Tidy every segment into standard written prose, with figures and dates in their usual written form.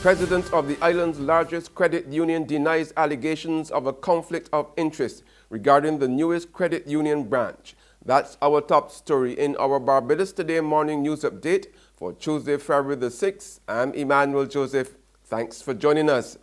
President of the island's largest credit union denies allegations of a conflict of interest regarding the newest credit union branch. That's our top story in our Barbados Today morning news update for Tuesday, February the 6th. I'm Emmanuel Joseph. Thanks for joining us.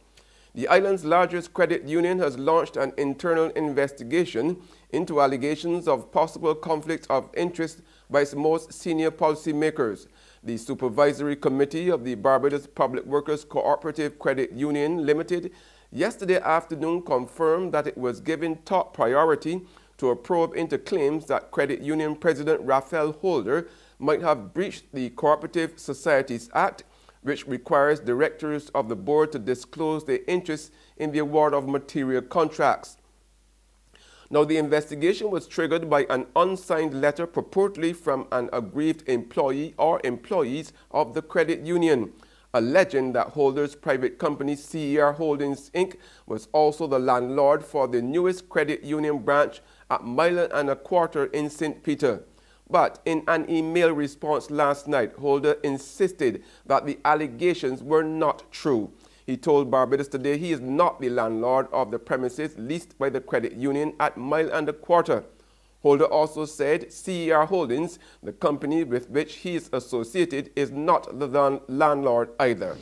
The island's largest credit union has launched an internal investigation into allegations of possible conflict of interest by its most senior policymakers. The Supervisory Committee of the Barbados Public Workers Cooperative Credit Union Limited yesterday afternoon confirmed that it was giving top priority to a probe into claims that Credit Union President Raphael Holder might have breached the Cooperative Societies Act, which requires directors of the board to disclose their interests in the award of material contracts. Now, the investigation was triggered by an unsigned letter purportedly from an aggrieved employee or employees of the credit union, alleging that Holder's private company CER Holdings Inc. was also the landlord for the newest credit union branch at Mile and a Quarter in St. Peter. But in an email response last night, Holder insisted that the allegations were not true. He told Barbados Today he is not the landlord of the premises leased by the credit union at Mile and a Quarter. Holder also said CER Holdings, the company with which he is associated, is not the landlord either.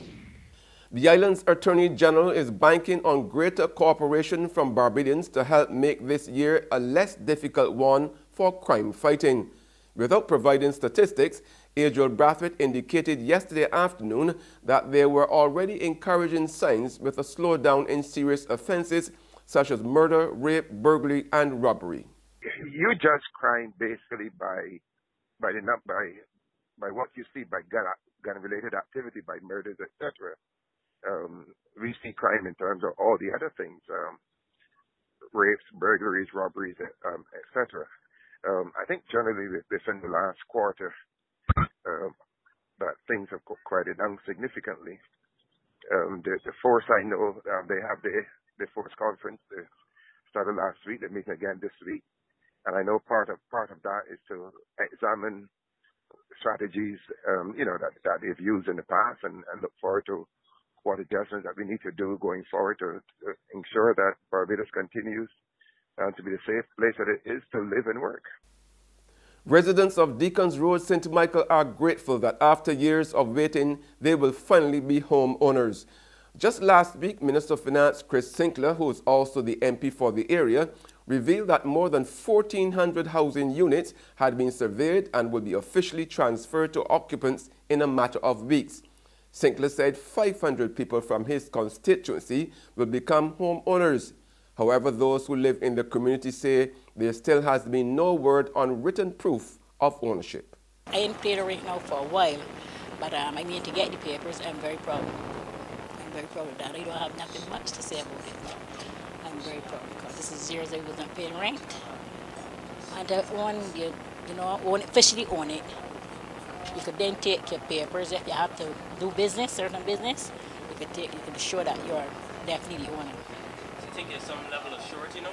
The island's Attorney General is banking on greater cooperation from Barbadians to help make this year a less difficult one for crime fighting. Without providing statistics, Adriel Brathwaite indicated yesterday afternoon that there were already encouraging signs with a slowdown in serious offenses such as murder, rape, burglary, and robbery. You judge crime basically by what you see by gun-related activity, by murders, etc. We see crime in terms of all the other things, rapes, burglaries, robberies, etc. I think generally within the last quarter, that things have quieted down significantly. The force, I know, they have the force conference. They started last week. They're meeting again this week, and I know part of that is to examine strategies, that they've used in the past, and look forward to what adjustments that we need to do going forward to ensure that Barbados continues to be the safe place that it is to live and work. Residents of Deacons Road, St. Michael are grateful that after years of waiting, they will finally be homeowners. Just last week, Minister of Finance Chris Sinclair, who is also the MP for the area, revealed that more than 1,400 housing units had been surveyed and will be officially transferred to occupants in a matter of weeks. Sinclair said 500 people from his constituency will become homeowners. However, those who live in the community say there still has been no word on written proof of ownership. I ain't paid right now for a while, but I mean to get the papers. I'm very proud. I'm very proud of that. I don't have nothing much to say about it. I'm very proud because this is years I was not paying rent. And to own, officially own it. You could then take your papers if you have to do business, certain business. You could show that you are definitely the owner. Do you think there's some level of surety now?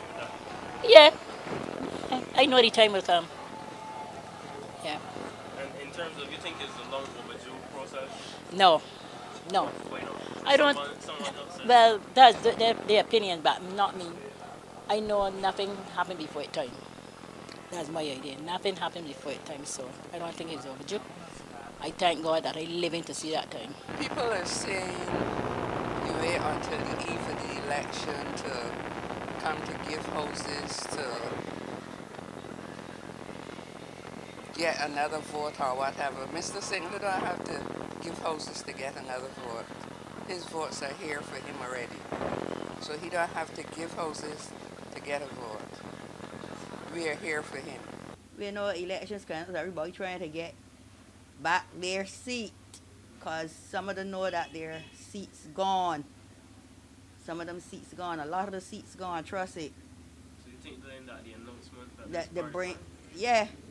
Yeah. I know the time will come. Yeah. And in terms of, you think it's a long overdue process? No. Why not? I don't. Someone else says. Well, that's their opinion, but not me. I know nothing happened before its time. That's my idea. Nothing happened before its time, so I don't think it's overdue. I thank God that I live in to see that time. People are saying you wait until the eve of the election to come to give houses to get another vote or whatever. Mr. Sinclair don't have to give houses to get another vote. His votes are here for him already. So he don't have to give houses to get a vote. We are here for him. We know elections coming, everybody trying to get back their seat because some of them know that their seats gone. Some of them seats gone. A lot of the seats gone. Trust it. So you think then that the announcement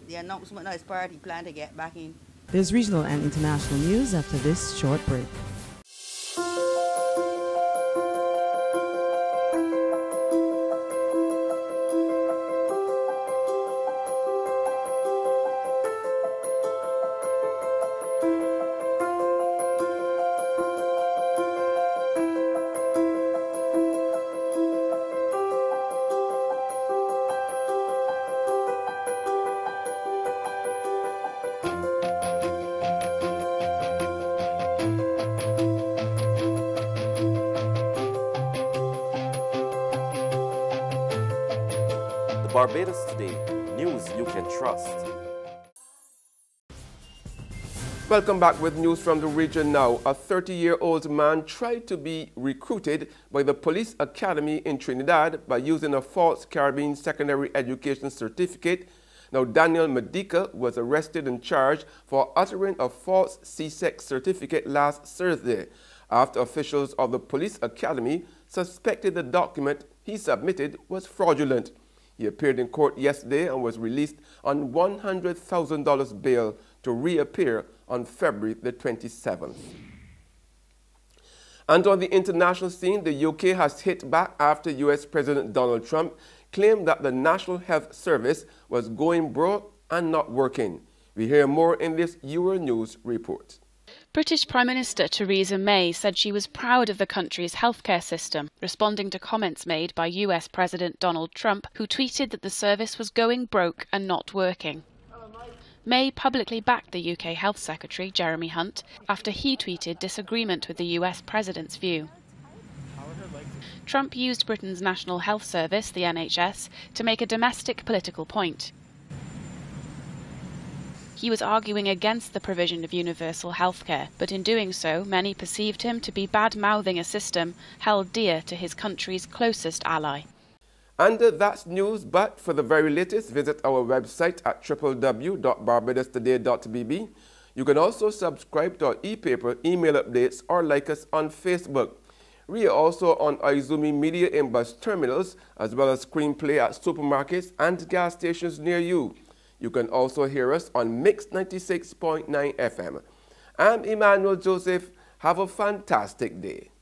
the announcement that his party plan to get back in. There's regional and international news after this short break. Barbados Today, news you can trust. Welcome back with news from the region now. A 30-year-old man tried to be recruited by the police academy in Trinidad by using a false Caribbean secondary education certificate. Now, Daniel Medica was arrested and charged for uttering a false C6 certificate last Thursday after officials of the police academy suspected the document he submitted was fraudulent. He appeared in court yesterday and was released on $100,000 bail to reappear on February the 27th. And on the international scene, the UK has hit back after US President Donald Trump claimed that the National Health Service was going broke and not working. We hear more in this Euronews report. British Prime Minister Theresa May said she was proud of the country's healthcare system, responding to comments made by US President Donald Trump, who tweeted that the service was going broke and not working. May publicly backed the UK Health Secretary, Jeremy Hunt, after he tweeted disagreement with the US President's view. Trump used Britain's National Health Service, the NHS, to make a domestic political point. He was arguing against the provision of universal healthcare, but in doing so, many perceived him to be bad-mouthing a system held dear to his country's closest ally. And that's news, but for the very latest, visit our website at www.barbadostoday.bb. You can also subscribe to our e-paper, email updates, or like us on Facebook. We are also on Izumi Media in bus terminals, as well as screenplay at supermarkets and gas stations near you. You can also hear us on Mix 96.9 FM. I'm Emmanuel Joseph. Have a fantastic day.